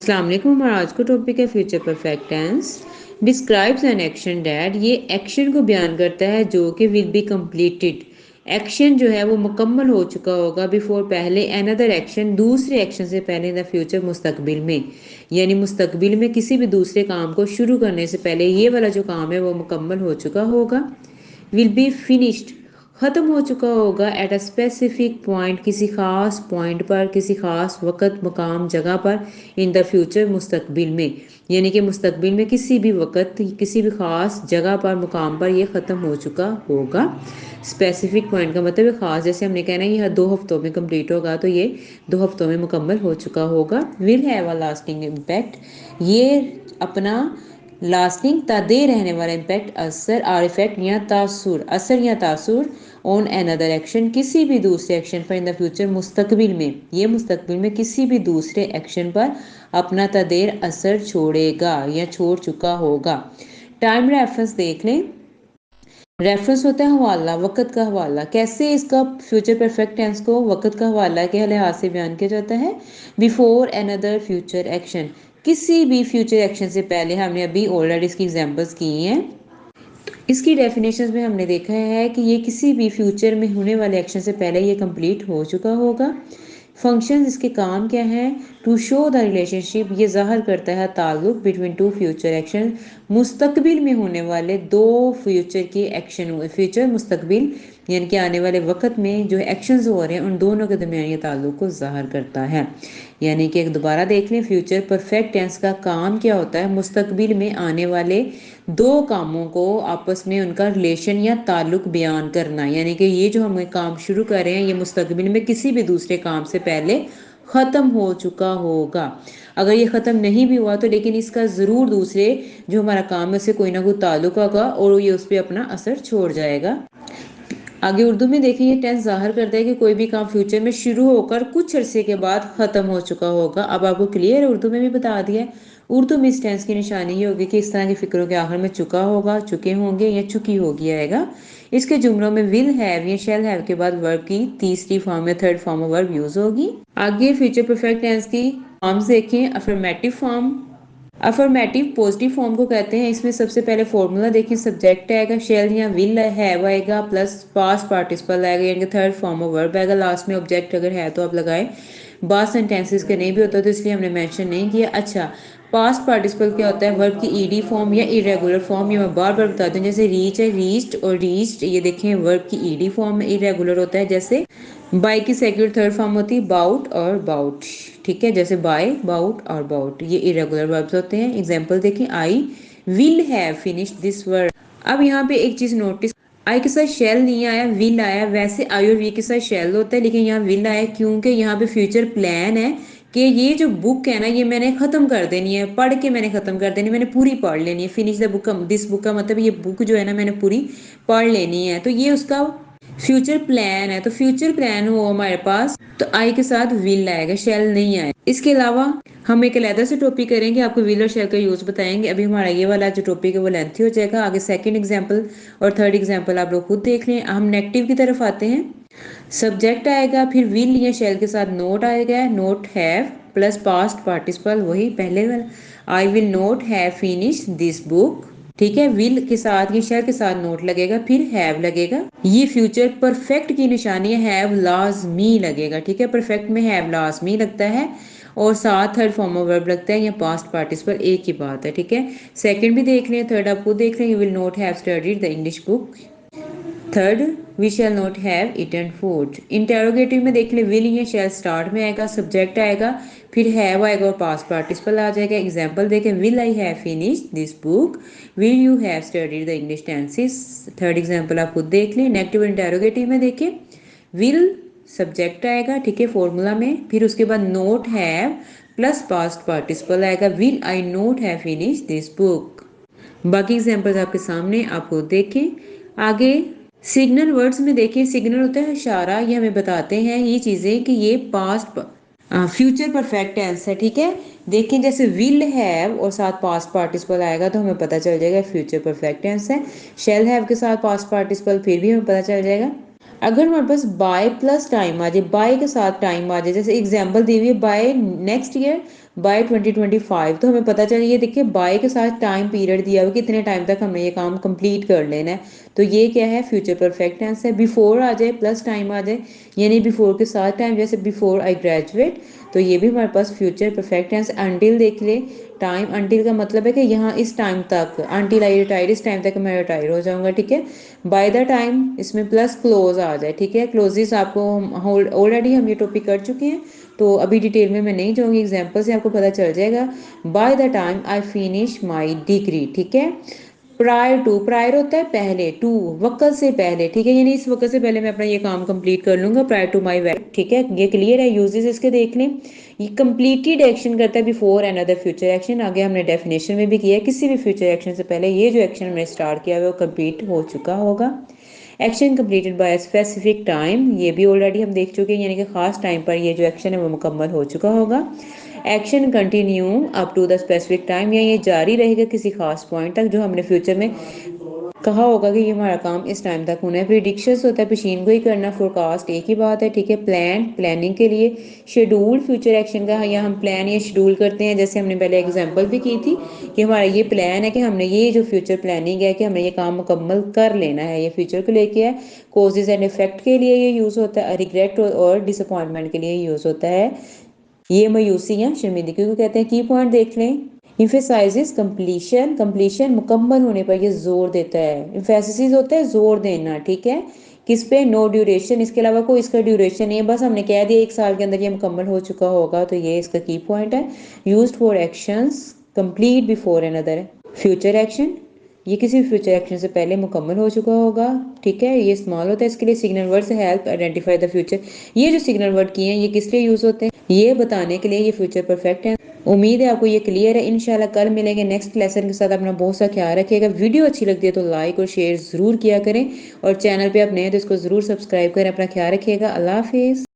अस्सलाम वालेकुम। हमारा आज का टॉपिक है future perfect tense. Describes an action that, ये एक्शन को बयान करता है जो कि विल बी कंप्लीटेड। एक्शन जो है वो मुकम्मल हो चुका होगा बिफोर, पहले, अनदर एक्शन, दूसरे एक्शन से पहले, इन द फ्यूचर, मुस्तकबिल में। यानी मुस्तकबिल में किसी भी दूसरे काम को शुरू करने से पहले ये वाला जो काम है वो मुकम्मल हो चुका होगा। विल बी फिनिश्ड, ख़त्म हो चुका होगा। एट अ स्पेसिफिक पॉइंट, किसी ख़ास पॉइंट पर, किसी ख़ास वक़्त, मकाम, जगह पर। इन द फ्यूचर, मुस्तकबिल में। यानी कि मुस्तकबिल में किसी भी वक़्त, किसी भी ख़ास जगह पर, मुकाम पर ये ख़त्म हो चुका होगा। स्पेसिफिक पॉइंट का मतलब ख़ास, जैसे हमने कहना है ये 2 हफ्तों में कंप्लीट होगा, तो ये 2 हफ्तों में मुकम्मल हो चुका होगा। Will have a lasting impact, ये अपना लास्टिंग तादे रहने वाला इम्पैक्ट, असर और इफेक्ट या तासुर, असर या तासुर ऑन अनदर एक्शन, किसी भी दूसरे एक्शन पर। इन द फ्यूचर, मुस्तकबिल में, ये मुस्तकबिल में किसी भी दूसरे एक्शन पर अपना तादेर असर छोड़ेगा या छोड़ चुका होगा। टाइम रेफरेंस देख लें। रेफरेंस होता है हवाला, वक़्त का हवाला। कैसे इसका फ्यूचर परफेक्ट टेंस को वक़्त का हवाला के लिहाज से बयान किया जाता है? बिफोर अनदर फ्यूचर एक्शन, किसी भी फ्यूचर एक्शन से पहले। हमने अभी ऑलरेडी इसकी एग्जांपल्स की हैं। इसकी डेफिनेशंस में हमने देखा है कि ये किसी भी फ्यूचर में होने वाले एक्शन से पहले ये कंप्लीट हो चुका होगा। फंक्शंस, इसके काम क्या हैं? टू शो द रिलेशनशिप, ये ज़ाहिर करता है ताल्लुक बिटवीन टू फ्यूचर एक्शन, मुस्तकबिल में होने वाले दो फ्यूचर के एक्शन। फ्यूचर मुस्तकबिल यानी कि आने वाले वक्त में जो एक्शंस हो रहे हैं उन दोनों के दरमियान ये ताल्लुक को ज़ाहिर करता है। यानी कि एक दोबारा देख लें, फ्यूचर परफेक्ट टेंस का काम क्या होता है? मुस्तकबिल में आने वाले दो कामों को आपस में उनका रिलेशन या ताल्लुक बयान करना। यानी कि ये जो हम काम शुरू कर रहे हैं ये मुस्तकबिल में किसी भी दूसरे काम से पहले ख़त्म हो चुका होगा। अगर ये ख़त्म नहीं भी हुआ तो लेकिन इसका ज़रूर दूसरे जो हमारा काम है उससे कोई ना कोई ताल्लुक होगा और ये उस पर अपना असर छोड़ जाएगा। आगे उर्दू में देखिए, ये टेंस ज़ाहिर करता है कि कोई भी काम फ्यूचर में शुरू होकर कुछ अरसे के बाद ख़त्म हो चुका होगा। अब आपको क्लियर है, उर्दू में भी बता दिया है। उर्दू में इस टेंस की निशानी ये होगी कि इस तरह की फ़िक्रों के आखिर में चुका होगा, चुके होंगे या चुकी होगी आएगा। इसके जुमलों में विल हैव या शैल हैव के बाद वर्ब की तीसरी फॉर्म या थर्ड फॉर्म में वर्ब यूज़ होगी। आगे फ्यूचर परफेक्ट टेंस की फॉर्म्स देखें। Affirmative form, affirmative positive form को कहते हैं। इसमें सबसे पहले फॉर्मूला देखिए, सब्जेक्ट आएगा, शेल या विल हैव आएगा, प्लस पास्ट पार्टिसिपल आएगा, यानी कि थर्ड फॉर्म ऑफ वर्ब आएगा। लास्ट में ऑब्जेक्ट अगर है तो आप लगाए। बात सेंटेंसेस के नहीं भी होता तो इसलिए हमने मेंशन नहीं किया। अच्छा, पास्ट पार्टिसिपल क्या होता है? वर्ब की ईडी फॉर्म या इरेगुलर फॉर्म। ये मैं बार बार बताती हूँ, जैसे रीच है, रीच्ड और रीच्ड, ये देखें वर्ब की ईडी फॉर्म में इरेगुलर होता है। जैसे बाय की सेक्युलर थर्ड फॉर्म होती है बाउट और बाउट, ठीक है। जैसे बाय, बाउट और बाउट, ये इरेगुलर वर्ब्स होते हैं। एग्जांपल देखें, I will have finished this work. अब यहाँ पे एक चीज नोटिस, आई के साथ शेल नहीं आया, विल आया। वैसे आई और वी के साथ शेल होता है लेकिन यहाँ विल आया क्योंकि यहाँ पे फ्यूचर प्लान है कि ये जो बुक है ना ये मैंने खत्म कर देनी है, पढ़ के मैंने खत्म कर देनी है, मैंने पूरी पढ़ लेनी है। Finish the book, this book का मतलब ये बुक जो है ना मैंने पूरी पढ़ लेनी है, तो ये उसका फ्यूचर प्लान है। तो फ्यूचर प्लान हो हमारे पास तो आई के साथ विल आएगा, शेल नहीं आएगा। इसके अलावा हम एक अलग से टॉपिक करेंगे, आपको विल और शेल का यूज बताएंगे। अभी हमारा ये वाला जो टॉपिक है वो लेंथी हो जाएगा। आगे सेकंड एग्जांपल और थर्ड एग्जांपल आप लोग खुद देख लें। हम नेगेटिव की तरफ आते हैं। सब्जेक्ट आएगा, फिर विल या शेल के साथ नोट आएगा, note have plus past participle, वही पहले वाला, I will not have finish this book, ठीक है। विल के साथ ये शेल के साथ नोट लगेगा, फिर हैव लगेगा। ये फ्यूचर परफेक्ट की निशानी है, हैव लाजमी लगेगा, ठीक है। परफेक्ट में हैव लाजमी लगता है और साथ थर्ड फॉर्म ऑफ वर्ब लगता है या पास्ट पार्टिसिपल, एक ही बात है, ठीक है। सेकंड भी देख लें, थर्ड आप खुद देख लें। You will not have studied the English book. Third, we shall not have eaten food. Interrogative में देख ले, विल या शैल स्टार्ट में आएगा, सब्जेक्ट आएगा, फिर हैव आएगा और पास्ट पार्टिसिपल आ जाएगा। एग्जांपल देखें, will I have finish this book, will you have studied the English tenses. Third example आप खुद देख लें। नेगेटिव इंटेरोगेटिव में देखें, विल सब्जेक्ट आएगा, ठीक है, फॉर्मूला में, फिर उसके बाद not have plus past participle आएगा, will I not have finish this book. बाकी एग्जांपल्स आपके सामने, आपको देखें। आगे सिग्नल वर्ड्स में देखिए, सिग्नल होता है इशारा, ये हमें बताते हैं ये चीज़ें कि ये पास्ट फ्यूचर परफेक्ट टेंस है, ठीक है। देखें, जैसे विल हैव और साथ पास्ट पार्टिसिपल आएगा तो हमें पता चल जाएगा फ्यूचर परफेक्ट टेंस है। शेल हैव के साथ पास्ट पार्टिसिपल फिर भी हमें पता चल जाएगा। अगर हमारे पास बाय प्लस टाइम आ जाए, बाय के साथ टाइम आ जाए, जैसे एग्जाम्पल दी हुई है, बाय नेक्स्ट ईयर बाय 2025। तो हमें पता चल, ये देखिए बाय के साथ टाइम पीरियड दिया हुआ, कितने टाइम तक हमें ये काम कंप्लीट कर लेना है। तो ये क्या है, फ्यूचर परफेक्ट टेंस है। बिफोर आ जाए प्लस टाइम आ जाए, यानी बिफोर के साथ टाइम, जैसे बिफोर आई ग्रेजुएट, तो ये भी हमारे पास फ्यूचर परफेक्ट टेंस। अंटिल देख ले, टाइम अंटिल का मतलब है कि यहाँ इस टाइम तक, अंटिल आई रिटायर, इस टाइम तक मैं रिटायर हो जाऊंगा, ठीक है। बाय द टाइम, इसमें प्लस क्लोज आ जाए, ठीक है। क्लोजेस आपको ऑलरेडी हम ये टॉपिक कर चुके हैं, तो अभी डिटेल में मैं नहीं जाऊंगी, एग्जाम्पल से आपको पता चल जाएगा। By the time I finish my degree, ठीक है। प्रायर टू, प्रायर होता है पहले, टू वक्त से पहले, ठीक है, यानी इस वक्त से पहले मैं अपना ये काम कंप्लीट कर लूंगा, प्रायर टू माई वर्क, ठीक है। ये क्लियर है, यूजेस इसके देख लें। ये कंप्लीटेड एक्शन करता है बिफोर अनदर फ्यूचर एक्शन। आगे हमने डेफिनेशन में भी किया है, किसी भी फ्यूचर एक्शन से पहले ये जो एक्शन हमने स्टार्ट किया है वो कंप्लीट हो चुका होगा। Action completed by specific time, ये भी ऑलरेडी हम देख चुके हैं, यानी कि खास टाइम पर ये जो एक्शन है वो मुकम्मल हो चुका होगा। Action continue up to the specific time, या ये जारी रहेगा किसी खास पॉइंट तक जो हमने फ्यूचर में कहा होगा कि ये हमारा काम इस टाइम तक होना है। प्रिडिक्शंस होता है पेशीन गोई करना, फोरकास्ट एक ही बात है, ठीक है। प्लान, प्लानिंग के लिए। शेड्यूल फ्यूचर एक्शन का, या हम प्लान या शेड्यूल करते हैं, जैसे हमने पहले एग्जांपल भी की थी कि हमारा ये प्लान है कि हमने ये जो फ्यूचर प्लानिंग है कि हमें ये काम मुकम्मल कर लेना है, ये फ्यूचर को लेके है। कोजेज एंड इफेक्ट के लिए ये यूज़ होता है, रिग्रेट और डिसअपॉइंटमेंट के लिए यूज़ होता है। ये मायूसी या शर्मिंदगी को कहते हैं। की पॉइंट देख लें। इम्फेसाइजेस कंप्लीशन, कंप्लीशन मुकम्मल होने पर ये जोर देता है। इम्फेसिस होता है जोर देना, ठीक है। किस पे, नो ड्यूरेशन, इसके अलावा कोई इसका ड्यूरेशन नहीं है, बस हमने कह दिया 1 साल के अंदर ये मुकम्मल हो चुका होगा, तो ये इसका की पॉइंट है। Used for actions complete before another future action, ये किसी फ्यूचर एक्शन से पहले मुकम्मल हो चुका होगा, ठीक है। ये इस्तेमाल होता है इसके लिए। सिग्नल वर्ड से हेल्प आइडेंटिफाई द फ्यूचर, ये जो सिग्नल वर्ड किए हैं ये किस लिए यूज़ होते हैं, ये बताने के लिए ये फ्यूचर परफेक्ट है। उम्मीद है आपको ये क्लियर है। इंशाल्लाह कल मिलेंगे नेक्स्ट लेसन के साथ। अपना बहुत सा ख्याल रखिएगा। वीडियो अच्छी लगती है तो लाइक और शेयर ज़रूर किया करें, और चैनल पे आप नए हैं तो इसको ज़रूर सब्सक्राइब करें। अपना ख्याल रखिएगा। अल्लाह हाफिज़।